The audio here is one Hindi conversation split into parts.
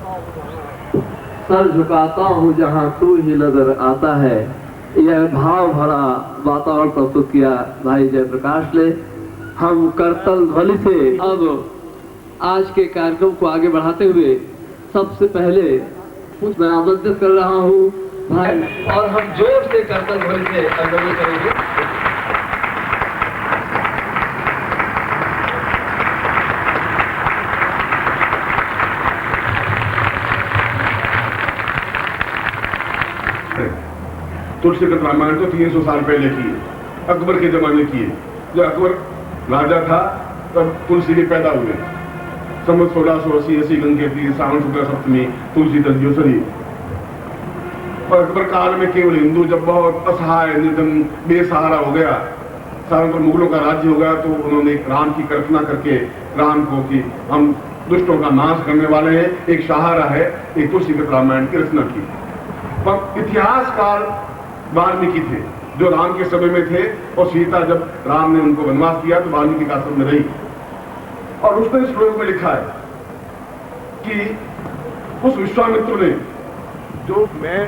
सर झुकाता हूँ जहाँ तू ही नजर आता है। यह भाव भरा वातावरण प्रस्तुत किया भाई जयप्रकाश ने। हम करतल ध्वनि से अब आज के कार्यक्रम को आगे बढ़ाते हुए सबसे पहले मैं आमंत्रित कर रहा हूँ भाई, और हम जोर से करतल ध्वनि से अग्रणी करेंगे। तुलसीकृत रामायण तो 300 साल पहले की है, अकबर के जमाने की है। जब अकबर राजा था तब तुलसी के पैदा हुए। संवत 1680 गंगे सावन शुक्ला सप्तमी तुलसी दंजोसरी। और अकबर काल में केवल हिंदू जब बहुत असहाय निर्धन बेसहारा हो गया, सारण पर मुगलों का राज्य हो गया, तो उन्होंने राम की कल्पना करके राम को कि हम दुष्टों का नाश करने वाले हैं, एक सहारा है, एक तुलसीकृत रामायण की रचना की। पर इतिहास काल वाल्मीकि थे जो राम के समय में थे, और सीता जब राम ने उनको वनवास किया तो वाल्मीकि का आश्रम में रही। और उसने इस श्लोक में लिखा है कि उस विश्वामित्र ने जो मैं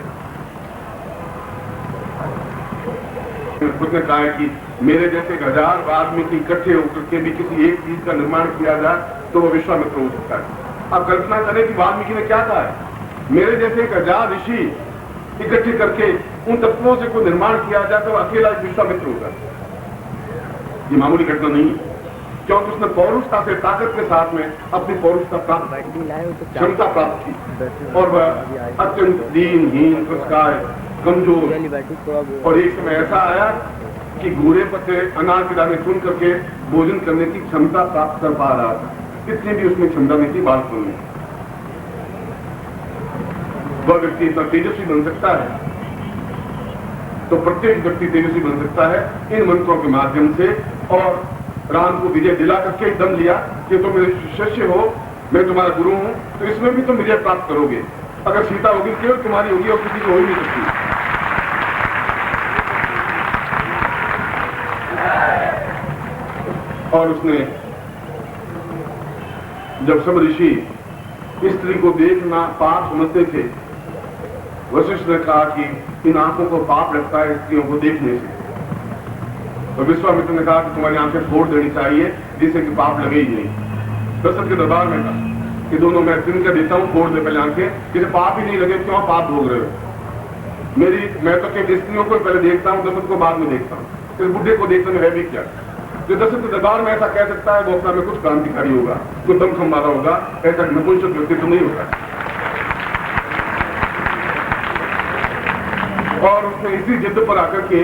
खुद ने कहा है कि मेरे जैसे 1000 वाल्मीकि इकट्ठे होकर के भी किसी एक चीज का निर्माण किया जाए तो वो विश्वामित्र हो सकता है। अब कल्पना करें कि वाल्मीकि ने क्या कहा है, मेरे जैसे 1000 ऋषि इकट्ठे करके उन तत्वों से कोई निर्माण किया जाए तो अकेला एक विश्वामित्र होगा। ये मामूली घटना नहीं है, क्योंकि उसने पौरुषता से, ताकत के साथ में अपनी पौरुषता प्राप्त क्षमता प्राप्त की, और वह अत्यंत दीनहीन, कृषकाय, कमजोर, और एक समय ऐसा आया कि घूरे पत्ते अनाज के दाने चुन करके भोजन करने की क्षमता प्राप्त कर पा रहा था। इतनी भी उसमें क्षमता नहीं थी बालपन में। वह व्यक्ति इतना तेजस्वी बन सकता है तो प्रत्येक व्यक्ति तेजस्वी बन सकता है इन मंत्रों के माध्यम से। और राम को विजय दिला करके दम लिया कि तुम मेरे शिष्य हो, मैं तुम्हारा गुरु हूं, तो इसमें भी तुम विजय प्राप्त करोगे। अगर सीता होगी केवल तुम्हारी होगी और किसी को हो ही नहीं सकती। और उसने जब सब ऋषि स्त्री को देखना पाप समझते थे, वशिष्ठ ने कहा कि इन आंखों को पाप लगता है स्त्रियों को देखने से, तो विश्वामित्र ने कहा कि तुम्हारी आंखें फोड़ देनी चाहिए जिससे कि पाप लगे ही नहीं। दशरथ के दरबार में कहा कि दोनों मैं तिन कर देता हूं, फोड़ दे पहले आंखें, जिसे पाप ही नहीं लगे, क्यों पाप भोग रहे हो। मैं तो केवल स्त्रियों को पहले देखता हूं, दशरथ को बाद में देखता हूं, इस बुढ़े को देखने में है भी क्या। जो दशरथ के दरबार में ऐसा कह सकता है वो अपना में कुछ क्रांतिकारी होगा, कोई दम खंबारा होगा, ऐसा नपुंसक व्यक्तित्व नहीं होता। और उसने इसी जिद पर आकर के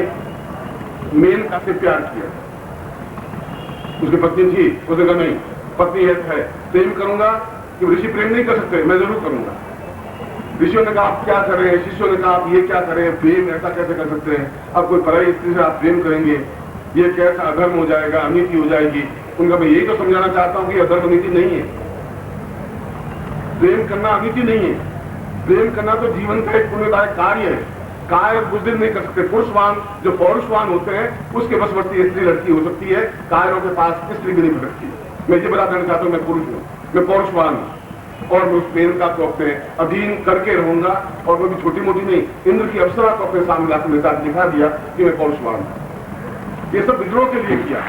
मेनका से प्यार किया। उसकी पत्नी थी, उसने कहा नहीं, पत्नी है, प्रेम करूंगा कि ऋषि प्रेम नहीं कर सकते, मैं जरूर करूंगा। ऋषियों ने कहा आप क्या करें, शिष्यों ने कहा आप ये क्या करें, प्रेम ऐसा कैसे कर सकते हैं, अब कोई पराई स्त्री से आप प्रेम करेंगे, ये कैसा अधर्म हो जाएगा, अनीति हो जाएगी। उनका मैं यही तो समझाना चाहता हूं कि अधर्म नीति नहीं है, प्रेम करना अनीति नहीं है। प्रेम करना तो जीवन का एक पुण्यदायक कार्य है। कायर बुद्धिर नहीं कर सकते। पुरुषवान जो पौरुषवान होते हैं उसके बसवर्ती स्त्री लड़की हो सकती है, कायरों के पास स्त्री भी नहीं हो सकती। मैं ये बता देना चाहता हूं मैं पुरुष हूं, मैं पौरुषवान हूं, और मैं उस प्रेम का तो अपने अधीन करके रहूंगा। और वो भी छोटी मोटी नहीं, इंद्र की अप्सरा को अपने सामने लाकर मेरे साथ दिखा दिया कि मैं पौरुषवान हूं। ये सब विद्रोह के लिए किया।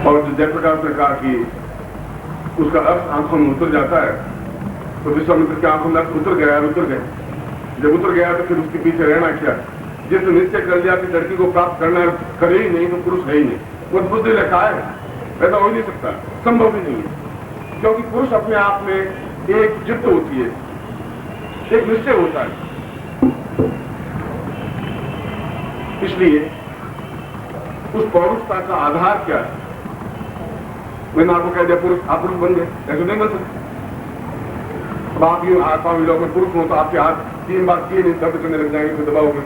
और जो जयप्रकाश ने कहा कि उसका अर्थ आंखों में उतर जाता है, तो विश्वामित्र की आंखों में उतर गया, उतर गए। जब उतर गया तो फिर उसके पीछे रहना क्या। जिसने निश्चय कर लिया कि लड़की को प्राप्त करना करे ही नहीं तो पुरुष है ही नहीं, वो बुद्धि लिखा है, ऐसा हो ही नहीं सकता, संभव भी नहीं है। क्योंकि पुरुष अपने आप में एक जिद्द होती है, एक निश्चय होता है। इसलिए उस पौरुषता का आधार क्या है। मैंने आपको कह दिया पुरुष, आप पुरुष बन गए, ऐसे नहीं बन सकते। अब आप यूं हाथ पांव मिलाओ, पुरुष हो तो आपके हाथ 3 बार किए नहीं दर्द करने लग जाएंगे, फिर दबाओगे।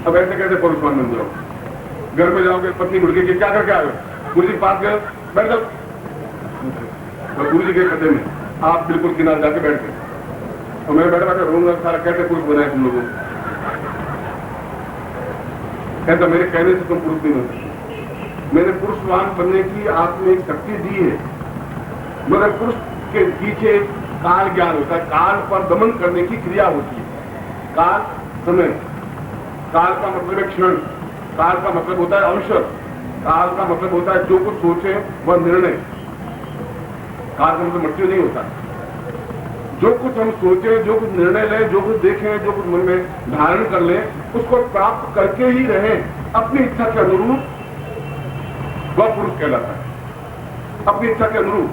अब ऐसे कैसे पुरुषवान बन जाओ। घर में जाओगे, पत्नी गुड़के के क्या करके आए, गुरु जी के पास गए, बैठ जाओ, गुरु जी के खड्डे में आप बिल्कुल किनारे जाके बैठ गए, और मैं बैठा बैठा रोऊंगा सारा कैसे पुरुष बनाए तुम लोगों। कहता मेरे कहने से तुम पुरुष नहीं बन सकते। मैंने पुरुषवान बनने की आपने एक शक्ति दी है, मगर पुरुष के पीछे काल ज्ञान होता है, काल पर दमन करने की क्रिया होती है। काल समय, काल का मतलब है क्षण, काल का मतलब होता है अवसर, काल का मतलब होता है जो कुछ सोचे वह निर्णय। काल का मतलब मृत्यु नहीं होता। जो कुछ हम सोचे, जो कुछ निर्णय लें, जो कुछ देखें, जो कुछ मन में धारण कर लें, उसको प्राप्त करके ही रहें अपनी इच्छा के अनुरूप, वह पुरुष कहलाता है। अपनी इच्छा के अनुरूप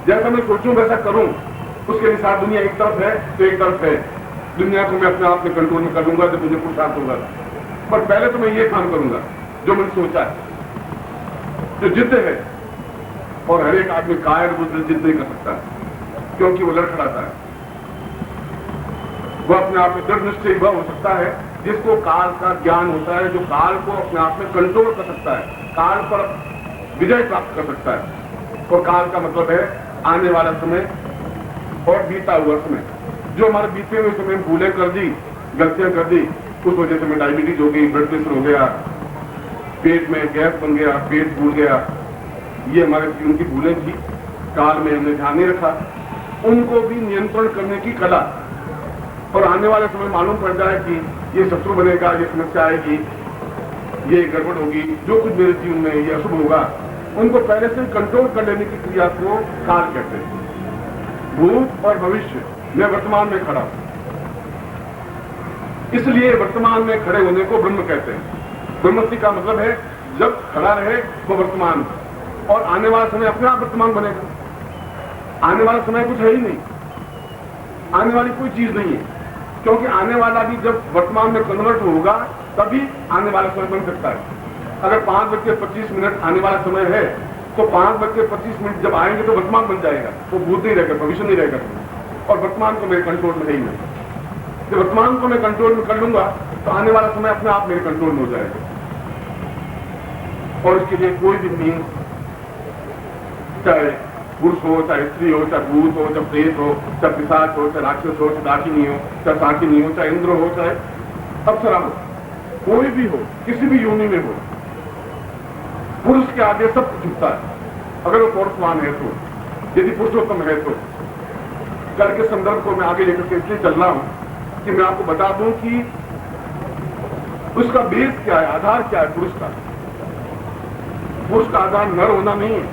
जैसा मैं सोचूं वैसा करूं, उसके अनुसार दुनिया एक तरफ है तो एक तरफ है। दुनिया को मैं अपने आप में कंट्रोल में कर लूंगा जब मुझे पुरुषार्थ होगा, पर पहले तो मैं ये काम करूंगा जो मैंने सोचा है, जो जिद्द है। और हर एक आदमी कायर बुद्ध जिद नहीं कर सकता क्योंकि वो लड़खड़ाता है। वह अपने आप में दृढ़ निश्चय वह हो सकता है जिसको काल का ज्ञान होता है, जो काल को अपने आप में कंट्रोल कर सकता है, काल पर विजय प्राप्त कर सकता है। और काल का मतलब है आने वाला समय और बीता हुआ समय। जो हमारे बीते हुए समय में भूलें कर दी, गलतियां कर दी, उस वजह से हमें डायबिटीज हो गई, ब्लड प्रेशर हो गया, पेट में गैस बन गया, पेट फूल गया, ये हमारे जीवन की भूलें थी। काल में हमने ध्यान नहीं रखा, उनको भी नियंत्रण करने की कला। और आने वाले समय मालूम पड़ जाए कि ये शत्रु बनेगा, ये समस्या आएगी, ये गड़बड़ होगी, जो कुछ मेरे जीवन में ये अशुभ होगा, उनको पहले से कंट्रोल कर लेने की क्रिया को काल कहते हैं। भूत और भविष्य में वर्तमान में खड़ा, इसलिए वर्तमान में खड़े होने को ब्रह्म कहते हैं। ब्रह्मति का मतलब है जब खड़ा रहे वो वर्तमान, और आने वाला समय अपने आप वर्तमान बनेगा। आने वाला समय कुछ है ही नहीं, आने वाली कोई चीज नहीं है, क्योंकि आने वाला भी जब वर्तमान में कन्वर्ट होगा तभी आने वाला समय बन सकता है। अगर 5:25 आने वाला समय है तो 5:25 जब आएंगे तो वर्तमान बन जाएगा, वो भूत नहीं रहेगा, भविष्य नहीं रहेगा। और वर्तमान को मेरे कंट्रोल में है ही नहीं। जब वर्तमान को मैं कंट्रोल में कर लूंगा तो आने वाला समय अपने आप मेरे कंट्रोल में हो जाएगा। और इसके लिए कोई भी मीन्स, चाहे पुरुष हो, चाहे स्त्री हो, चाहे भूत हो, चाहे प्रेत हो, चाहे पिशाच हो, चाहे राक्षस हो, चाहे डाकिनी हो, चाहे साकिनी हो, चाहे इंद्र हो, चाहे अप्सरा हो, कोई भी हो, किसी भी योनि में हो, पुरुष के आगे सब कुछ झुकता है अगर वो पुरुषवान है तो, यदि पुरुषोत्तम है तो। कल के संदर्भ को मैं आगे लेकर के इसलिए चल रहा हूं कि मैं आपको बता दूं कि उसका बेस क्या है, आधार क्या है पुरुष का। पुरुष का आधार नर होना नहीं है,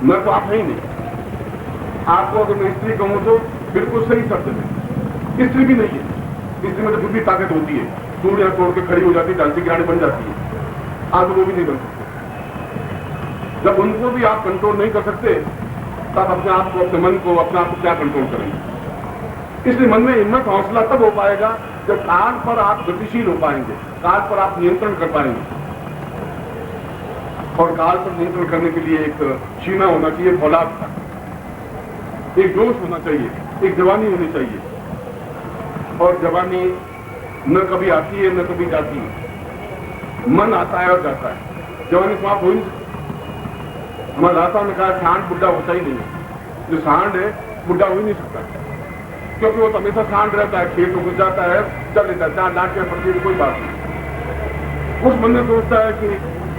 नर तो आप है ही नहीं। आपको अगर मैं स्त्री कहूं तो बिल्कुल सही शब्द में स्त्री भी नहीं है। स्त्री में तो बुद्धि ताकत होती है, चूड़ियां तोड़ के खड़ी हो जाती है, झांसी की रानी बन जाती है। आज वो भी नहीं बन सकते। जब उनको भी आप कंट्रोल नहीं कर सकते तब अपने आप को, अपने मन को, अपने आप को क्या कंट्रोल करेंगे। इसलिए मन में हिम्मत, हौसला तब हो पाएगा जब काल पर आप गतिशील हो पाएंगे, काल पर आप नियंत्रण कर पाएंगे। और काल पर नियंत्रण करने के लिए एक सीमा होना चाहिए, फौलाद का एक जोश होना चाहिए, एक जवानी होनी चाहिए। और जवानी न कभी आती है न कभी जाती है, मन आता है और जाता है, जवानी समाप्त हो ही नहीं सकती। हमारे रास्ता ने कहा सांड बुढ़ा होता ही नहीं है, जो सांड है बुढ़ा हो ही नहीं सकता, क्योंकि वो तो हमेशा सांड रहता है, खेत घुस जाता है, चल लेता है, जहां डांट के पड़ती कोई बात नहीं। उस बंदे सोचता है कि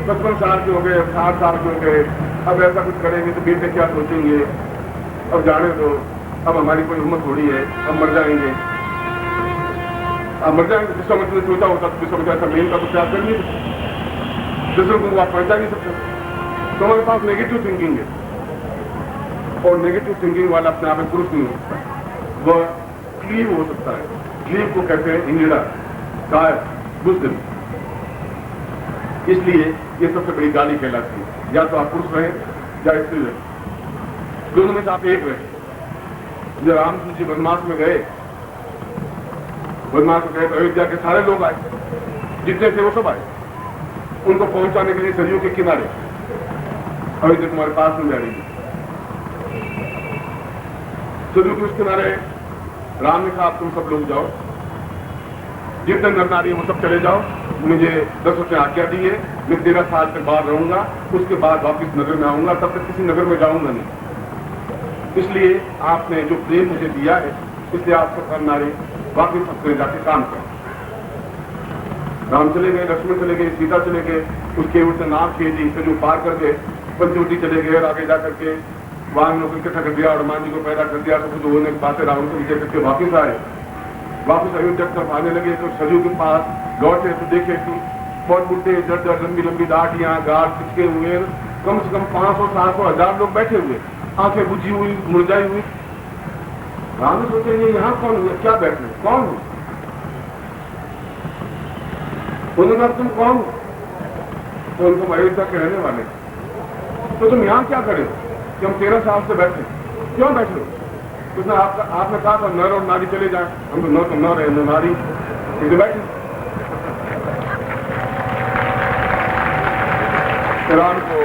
55 साल के हो गए, 60 साल के हो गए, अब ऐसा कुछ करेंगे तो बेटे क्या सोचेंगे, अब जाने दो, अब हमारी कोई उम्र थोड़ी है, अब मर जाएंगे, अब मर जाएंगे। जिस समय तुमने सोचा होता तो समझा ऐसा मेल का तो त्याग कर नहीं सकते, दूसरों को आप पहुंचा नहीं सकते। तो हमारे पास नेगेटिव थिंकिंग है, और नेगेटिव थिंकिंग वाला अपने आप में पुरुष नहीं हो सकता, वह क्लीव हो सकता है। क्लीव को कहते हैं इंजड़ा, काय, बुजदिल। इसलिए ये सबसे बड़ी गाली कहलाती है। या तो आप पुरुष रहे या स्त्री रहे, दोनों में से आप एक रहे। जब रामचंद्र जी वनवास में गए, वनवास में गए तो अयोध्या के सारे लोग आए, जितने थे वो सब आए उनको पहुंचाने के लिए सरयू के किनारे। अयोध्या तुम्हारे पास में जा रही है, सरयू के उस किनारे राम ने कहा तुम सब लोग जाओ, जितने नर नारी वो सब चले जाओ, मुझे दशरथ ने आज्ञा दी है, मैं 13 साल तक बाहर रहूंगा, उसके बाद वापिस नगर में आऊंगा, तब तक किसी नगर में जाऊंगा नहीं। इसलिए आपने जो प्रेम मुझे दिया है, इसलिए आप सब नर नारी वापिस अपने जाके काम करें। राम चले गए, लक्ष्मण चले गए, सीता चले गए, उसके ऊपर से नाव खींची, फिर जो पार करके पंचवटी चले गए और आगे जा करके वहां लोग इकट्ठा कर दिया, हनुमान जी को पैदा कर दिया, सब कुछ होने के बाद रावण को विजय करके वापिस आए। वापिस अयोध्या तरफ आने लगे तो सरयू के पास लौटे तो देखे कि बहुत बुढ़े जड़ लंबी लंबी दाढ़ियां, गाढ़ खिंचके हुए, कम से कम 500, 700, 1000 लोग बैठे हुए, आंखें बुझी हुई, मुरझाई हुई। राम सोचे ये यहाँ कौन हुआ, क्या बैठे, कौन हो? उन्होंने तुम कौन हो? तो उनको अयोध्या के रहने वाले, तो तुम यहाँ क्या करे कि हम 13 साल से बैठे, क्यों बैठे हो? उसने आपने कहा था नर और नारी चले जाए, हम तो न रहे, न नारी, इसे बैठे। राम को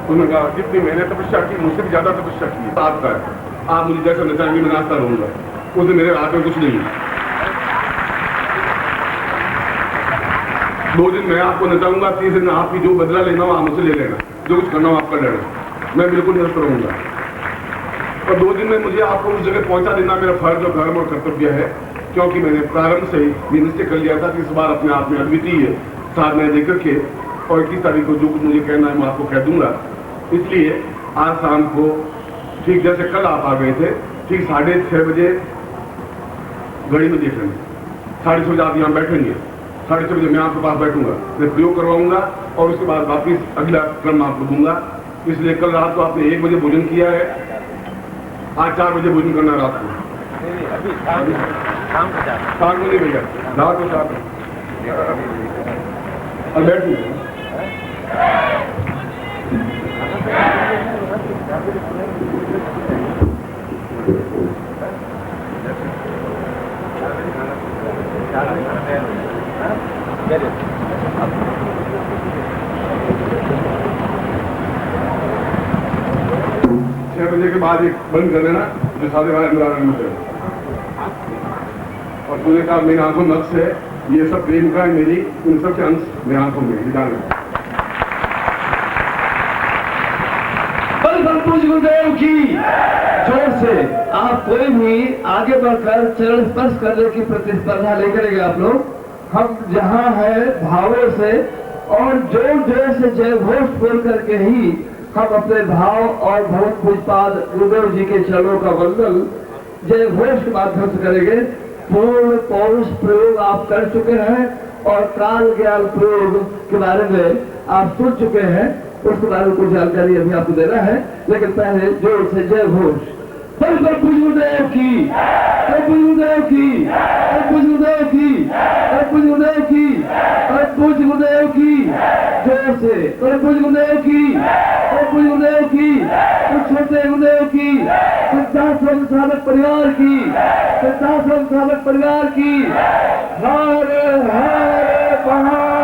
उन्होंने कहा जितनी मैंने तपस्या की मुझसे भी ज्यादा तपस्या की है, आपका है, आप मुझे जैसा नचाएंगे मैं नाचता रहूंगा, उससे मेरे हाथ में कुछ नहीं है। 2 दिन मैं आपको नचाऊंगा, 3 दिन आपकी जो बदला लेना हो आप मुझसे ले लेना, जो कुछ करना हो आप कर लेना, मैं बिल्कुल निरस्त रहूंगा। और 2 दिन में मुझे आपको उस जगह पहुंचा देना मेरा फर्ज और धर्म और कर्तव्य है, क्योंकि मैंने प्रारंभ से ही निश्चय कर लिया था कि इस बार अपने आप में अद्वितीय साधनाएं देकर के और 21 तारीख को जो कुछ मुझे कहना है मैं आपको कह दूंगा। इसलिए आज शाम को ठीक जैसे कल आप आ गए थे, ठीक 6:30 बजे घड़ी में देखेंगे, 6:30 बजे आप यहाँ बैठेंगे, 6:30 बजे मैं आपके पास बैठूंगा, मैं प्रयोग करवाऊंगा और उसके बाद वापिस अगला क्रम आपको दूंगा। इसलिए कल रात को आपने 1 बजे भोजन किया है, आज 4 बजे भोजन करना है रात को, अभी शाम को 7 बजे भैया, रात को 7 और बैठूंगा। छह बजे के बाद एक बंद कर देना जो सारे वाले अंदर आने में, और तूने कहा मेरी आंखों में नक्श है, ये सब प्रेम का है मेरी, उन सब के अंश मेरी आंखों में निकालना। गुरुदेव की जोर से आप कोई भी आगे बढ़कर चरण स्पर्श करने की प्रतिस्पर्धा नहीं करेंगे आप लोग। हम जहाँ है भावों से और जोर जोर से जय घोष बोल करके ही हम अपने भाव और भगवत पूजपाद गुरुदेव जी के चरणों का वंदन जय घोष के माध्यम से करेंगे। पूर्ण पौरुष प्रयोग आप कर चुके हैं और काल ज्ञान प्रयोग के बारे में आप सुन चुके हैं, उसके बारे में कुछ जानकारी अभी आपको देना है, लेकिन पहले जोर से जय घोष। गुरुदेव की, गुरुदेव की, गुरुदेव की, गुरुदेव की, गुरुदेव की, जोर से गुरुदेव की, गुरुदेव की, छोटे गुरुदेव की, सिद्धाश्रम साधक परिवार की, सिद्धाश्रम साधक परिवार की, हर हर महादेव।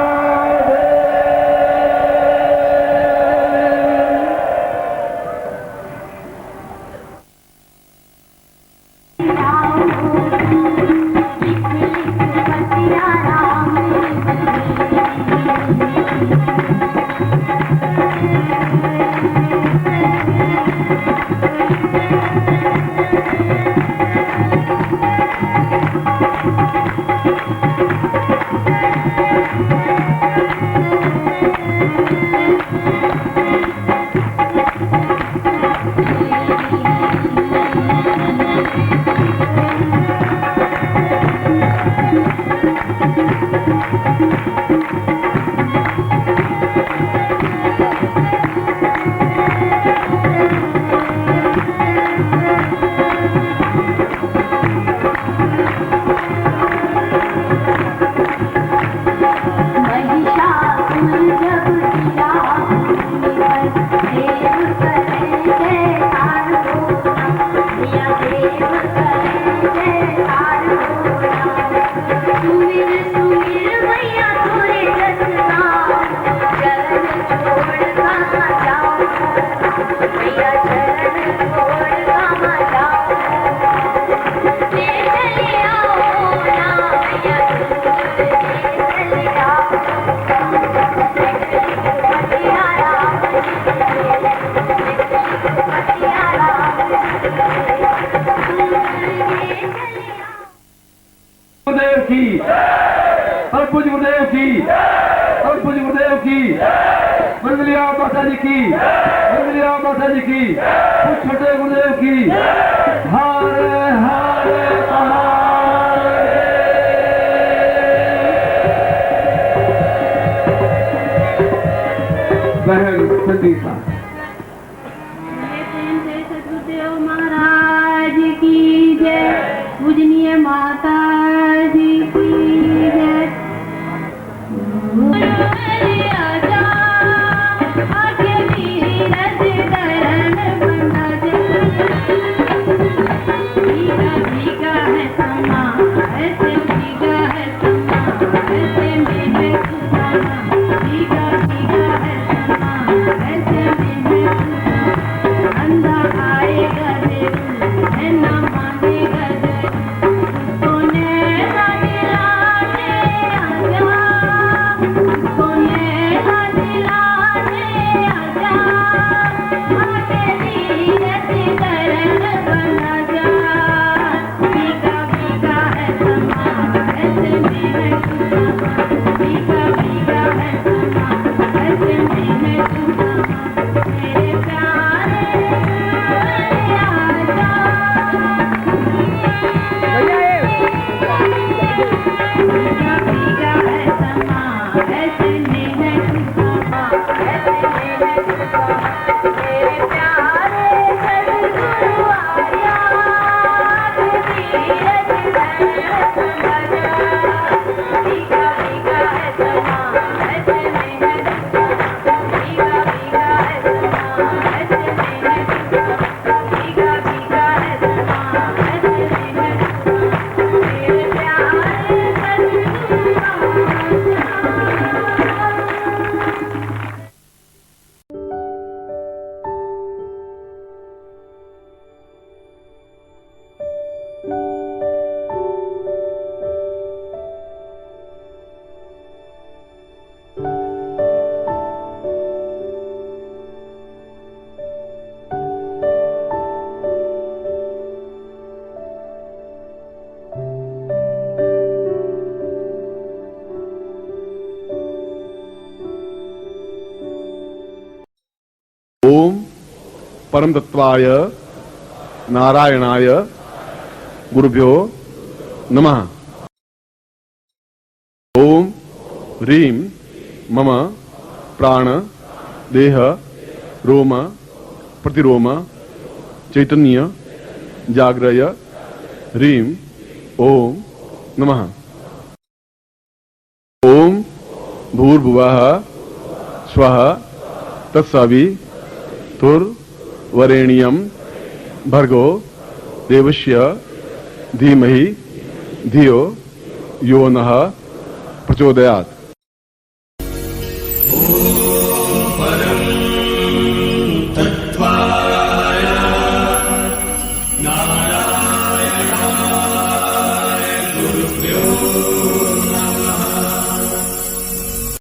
और पूज्य गुरुदेव की, और पूज्य गुरुदेव की, मंगलिया माता जी की, मंगलिया माता जी की, कुछ छोटे गुरुदेव की। हरे हरे बहन संगीता। सतगुरुदेव महाराज की जय, पूजनीय माता जी की जय। आजा आके नीरज दरण बना जय, भीगा भीगा है समा, ऐसे भीगा है समा, ऐसे मेरे खुदा, भीगा भीगा है समा, ऐसे मेरे खुदा। अंधा आएगा जरूर, है ना मानेगा जरूर, सोने ना दिलाने आजा, सोने ना दिलाने आजा, आके नीरज दरण बना जा। भीगा भीगा है समा, ऐसे मेरे खुदा, भीगा भीगा है समा, ऐसे मेरे खुदा। मेरे प्यारे आजा, भीगा भीगा है समा, ऐसे मेरे खुदा, ऐसे मेरे खुदा। मेरे प्यारे सद्गुरु आजा, नीरज दरण बना जा। भीगा भीगा है समा, ऐसे मेरे खुदा, भीगा भीगा है समा, ऐसे मेरे खुदा, भीगा भीगा है समा, ऐसे मेरे खुदा। मेरे प्यारे सद्गुरु आजा। ओम परम तत्वाय नारायणाय गुरुभ्यो नमः। ओम ह्रीं मम प्राण देह रोम प्रतिरोम चैतन्य जाग्रय ह्रीं ओम नमः। ओम भूर्भुवः स्वः तत्सवितुर्वरेण्यं भर्गो देवस्य धीमहि धियो यो नः प्रचोदयात्।